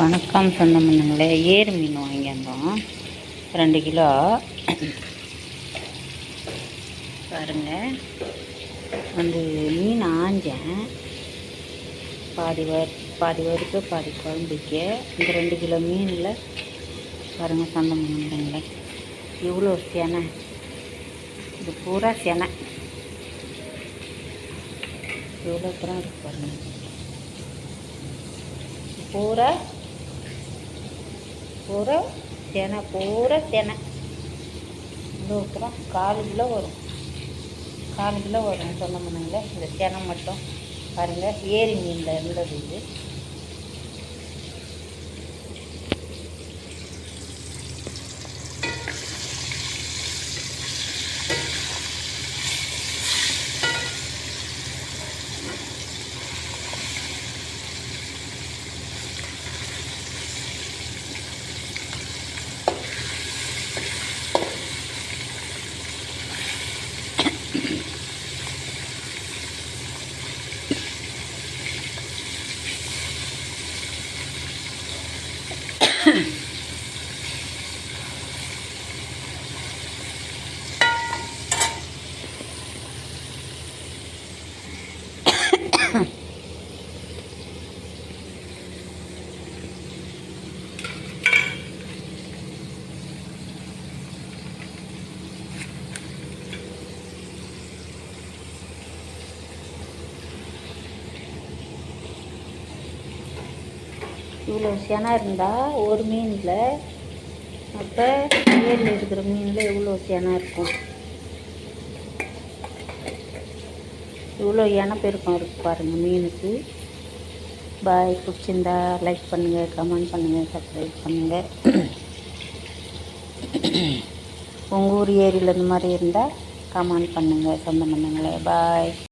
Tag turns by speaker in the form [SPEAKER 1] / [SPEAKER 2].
[SPEAKER 1] வணக்கம் சொந்தமண்ணுங்களே. ஏரி மீன் வாங்கியிருந்தோம் 2 கிலோ. பாருங்கள், வந்து மீன் ஆஞ்சேன். பாதி வறுப்பு பாதி குழம்புக்கு. இந்த 2 கிலோ மீனில் பாருங்கள் சொந்தமண்ணுங்களே, இவ்வளோ செனை. இது பூரா செனை. இவ்வளோ தூரம் இருக்கு பாருங்கள். பூரா செனை, பூரா செனை. இவ்வளோ தூரம் 4 கிலோ வரும். 4 கிலோ வரும் சொந்தமண்ணுங்களே. இந்த செனை மட்டும் பாருங்கள், ஏரி மீனில் இருந்தது இது. இவ்வளோ செனை இருந்தால் ஒரு மீனில், அப்போ ஏரியில் இருக்கிற மீனில் எவ்வளோ செனை இருக்கும். இவ்வளோ இனப்பெருக்கம் இருக்குது பாருங்கள் மீனுக்கு. பாய், பிடிச்சிருந்தா லைக் பண்ணுங்கள், கமெண்ட் பண்ணுங்கள், சப்ஸ்கிரைப் பண்ணுங்கள். உங்கள் ஊர் ஏரியில் இந்த மாதிரி இருந்தால் கமெண்ட் பண்ணுங்கள் சொந்தமண்ணுங்களே. பாய்.